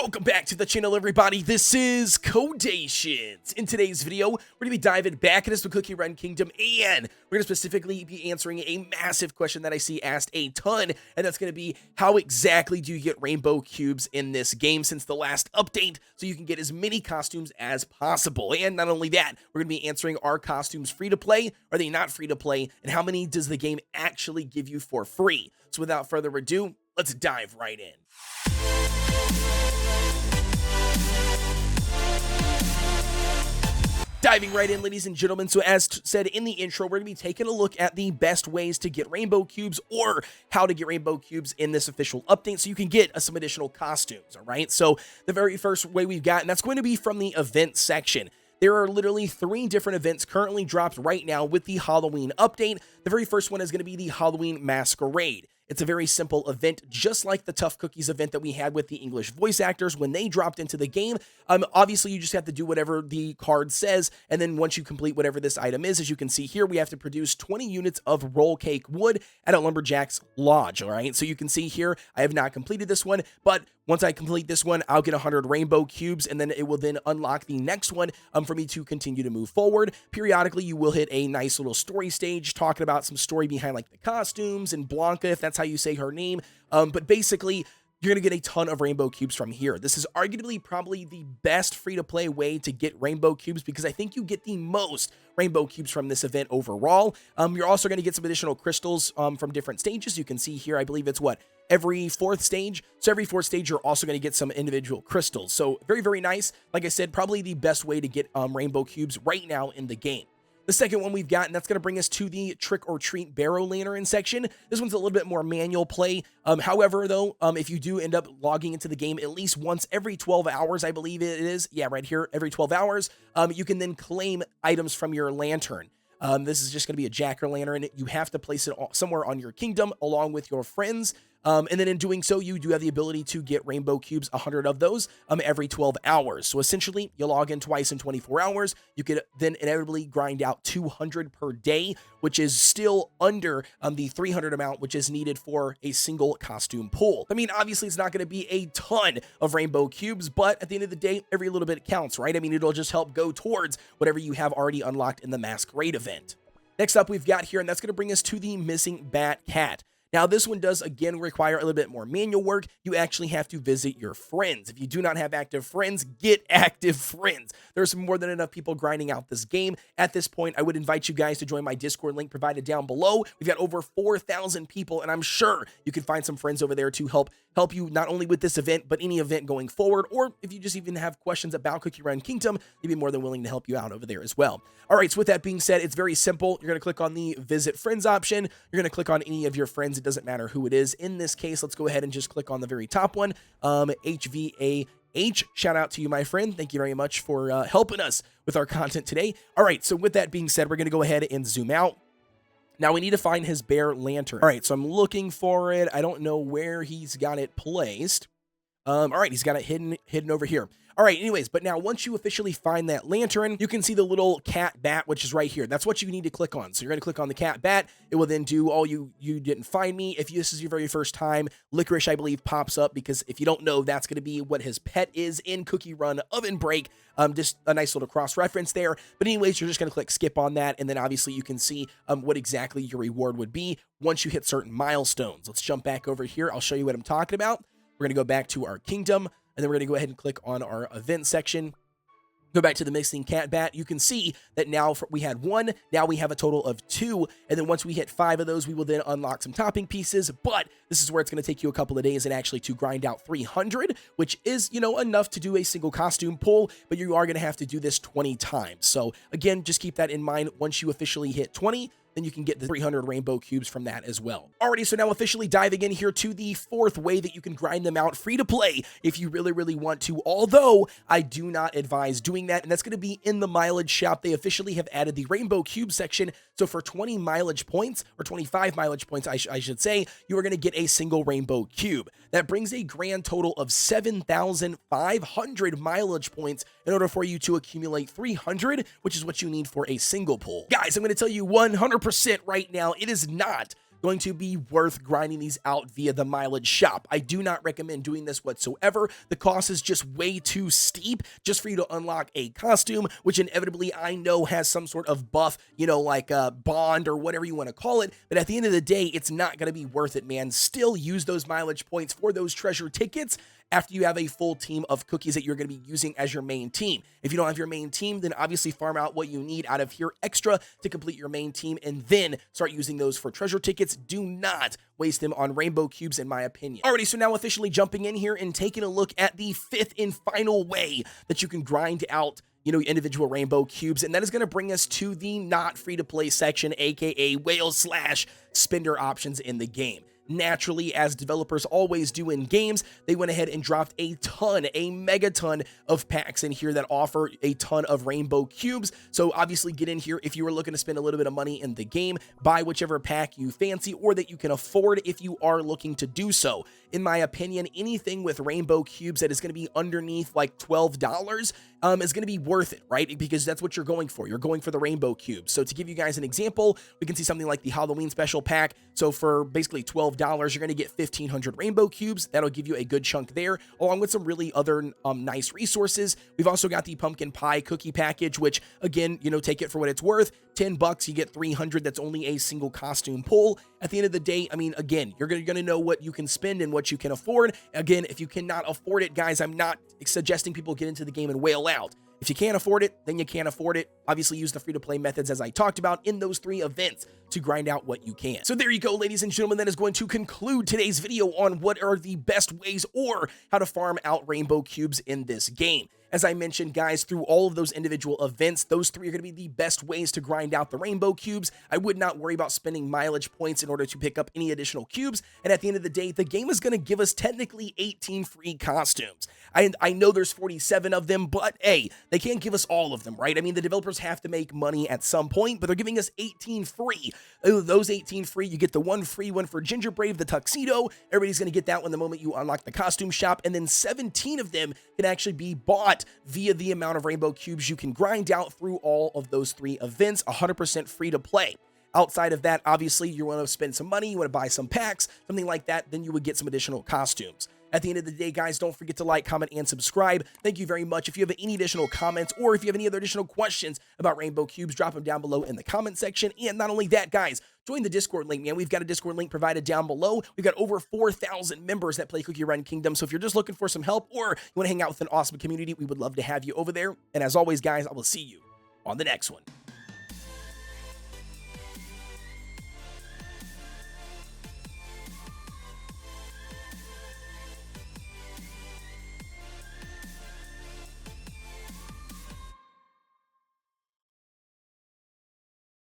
Welcome back to the channel, everybody. This is Kodeations. In today's video, we're going to be diving back into the Cookie Run Kingdom, and we're going to specifically be answering a massive question that I see asked a ton, and that's going to be, how exactly do you get rainbow cubes in this game since the last update, so you can get as many costumes as possible? And not only that, we're going to be answering, are costumes free to play? Are they not free to play? And how many does the game actually give you for free? So without further ado, let's dive right in. Diving right in, ladies and gentlemen, so as said in the intro, we're going to be taking a look at the best ways to get rainbow cubes, or how to get rainbow cubes in this official update so you can get some additional costumes, all right? So the very first way we've got, and that's going to be from the event section. There are literally 3 different events currently dropped right now with the Halloween update. The very first one is going to be the Halloween Masquerade. It's a very simple event, just like the Tough Cookies event that we had with the English voice actors when they dropped into the game. Obviously, you just have to do whatever the card says, and then once you complete whatever this item is, as you can see here, we have to produce 20 units of roll cake wood at a lumberjack's lodge, all right? So you can see here, I have not completed this one, but once I complete this one, I'll get 100 rainbow cubes, and then it will then unlock the next one for me to continue to move forward. Periodically, you will hit a nice little story stage talking about some story behind like the costumes and Blanca, if that's how you say her name. But basically, you're going to get a ton of rainbow cubes from here. This is arguably probably the best free-to-play way to get rainbow cubes because I think you get the most rainbow cubes from this event overall. You're also going to get some additional crystals from different stages. You can see here, I believe it's what? Every 4th stage. So every 4th stage, you're also going to get some individual crystals. So very, very nice. Like I said, probably the best way to get rainbow cubes right now in the game. The second one we've got, and that's going to bring us to the Trick or Treat Barrow Lantern section. This one's a little bit more manual play. However, though, if you do end up logging into the game at least once every 12 hours, I believe it is. Yeah, right here, every 12 hours, you can then claim items from your lantern. This is just going to be a jack-o'-lantern. You have to place it somewhere on your kingdom along with your friends. And then in doing so, you do have the ability to get rainbow cubes, 100 of those, every 12 hours. So essentially, you log in twice in 24 hours. You could then inevitably grind out 200 per day, which is still under the 300 amount, which is needed for a single costume pull. I mean, obviously, it's not going to be a ton of rainbow cubes, but at the end of the day, every little bit counts, right? I mean, it'll just help go towards whatever you have already unlocked in the Masquerade event. Next up, we've got here, and that's going to bring us to the Missing Bat Cat. Now, this one does, again, require a little bit more manual work. You actually have to visit your friends. If you do not have active friends, get active friends. There's more than enough people grinding out this game. At this point, I would invite you guys to join my Discord link provided down below. We've got over 4,000 people, and I'm sure you can find some friends over there to help you not only with this event, but any event going forward, or if you just even have questions about Cookie Run Kingdom, they'd be more than willing to help you out over there as well. All right, so with that being said, it's very simple. You're going to click on the Visit Friends option. You're going to click on any of your friends. It doesn't matter who it is. In this case, let's go ahead and just click on the very top one, HVAH. Shout out to you, my friend. Thank you very much for helping us with our content today. All right, so with that being said, we're going to go ahead and zoom out. Now, we need to find his bear lantern. All right, so I'm looking for it. I don't know where he's got it placed. All right, he's got it hidden over here. All right, anyways, but now once you officially find that lantern, you can see the little cat bat, which is right here. That's what you need to click on. So you're going to click on the cat bat. It will then do all you didn't find me. If this is your very first time, Licorice, I believe, pops up because if you don't know, that's going to be what his pet is in Cookie Run Oven Break. Just a nice little cross-reference there. But anyways, you're just going to click skip on that, and then obviously you can see what exactly your reward would be once you hit certain milestones. Let's jump back over here. I'll show you what I'm talking about. We're going to go back to our kingdom, and then we're going to go ahead and click on our event section. Go back to the Missing Cat Bat. You can see that now we had 1, now we have a total of 2, and then once we hit 5 of those, we will then unlock some topping pieces, but this is where it's going to take you a couple of days and actually to grind out 300, which is, enough to do a single costume pull, but you are going to have to do this 20 times. So again, just keep that in mind. Once you officially hit 20, then you can get the 300 rainbow cubes from that as well. Alrighty, so now officially diving in here to the 4th way that you can grind them out free to play if you really, really want to, although I do not advise doing that, and that's going to be in the mileage shop. They officially have added the rainbow cube section, so for 20 mileage points, or 25 mileage points, I should say, you are going to get a single rainbow cube. That brings a grand total of 7,500 mileage points in order for you to accumulate 300, which is what you need for a single pull. Guys, I'm going to tell you 100% right now, it is not going to be worth grinding these out via the mileage shop. I do not recommend doing this whatsoever. The cost is just way too steep just for you to unlock a costume, which inevitably I know has some sort of buff, like a bond or whatever you want to call it. But at the end of the day, it's not going to be worth it, man. Still use those mileage points for those treasure tickets after you have a full team of cookies that you're going to be using as your main team. If you don't have your main team, then obviously farm out what you need out of here extra to complete your main team and then start using those for treasure tickets. Do not waste them on rainbow cubes, in my opinion. Alrighty, so now officially jumping in here and taking a look at the fifth and final way that you can grind out individual rainbow cubes, and that is going to bring us to the not free-to-play section, aka whale/spender options in the game. Naturally, as developers always do in games, they went ahead and dropped a megaton of packs in here that offer a ton of rainbow cubes. So obviously get in here if you are looking to spend a little bit of money in the game, buy whichever pack you fancy or that you can afford if you are looking to do so. In my opinion, anything with rainbow cubes that is going to be underneath like $12 is going to be worth it, right? Because that's what you're going for. You're going for the rainbow cubes. So to give you guys an example, we can see something like the Halloween special pack. So for basically $12, you're going to get 1,500 rainbow cubes. That'll give you a good chunk there, along with some really other nice resources. We've also got the pumpkin pie cookie package, which again, take it for what it's worth. $10, you get 300. That's only a single costume pull. At the end of the day, I mean, again, you're going to know what you can spend and what you can afford. Again, if you cannot afford it, guys, I'm not suggesting people get into the game and whale out. If you can't afford it, then you can't afford it. Obviously, use the free-to-play methods as I talked about in those 3 events to grind out what you can. So there you go, ladies and gentlemen. That is going to conclude today's video on what are the best ways or how to farm out rainbow cubes in this game. As I mentioned, guys, through all of those individual events, those 3 are going to be the best ways to grind out the rainbow cubes. I would not worry about spending mileage points in order to pick up any additional cubes. And at the end of the day, the game is going to give us technically 18 free costumes. I know there's 47 of them, but hey, they can't give us all of them, right? I mean, the developers have to make money at some point, but they're giving us 18 free. Those 18 free, you get the one free one for Ginger Brave, the tuxedo. Everybody's going to get that one the moment you unlock the costume shop. And then 17 of them can actually be bought via the amount of rainbow cubes you can grind out through all of those 3 events, 100% free to play. Outside of that, obviously, you want to spend some money, you want to buy some packs, something like that, then you would get some additional costumes. At the end of the day, guys, don't forget to like, comment, and subscribe. Thank you very much. If you have any additional comments or if you have any other additional questions about rainbow cubes, drop them down below in the comment section. And not only that, guys, join the Discord link, man. We've got a Discord link provided down below. We've got over 4,000 members that play Cookie Run Kingdom. So if you're just looking for some help or you want to hang out with an awesome community, we would love to have you over there. And as always, guys, I will see you on the next one.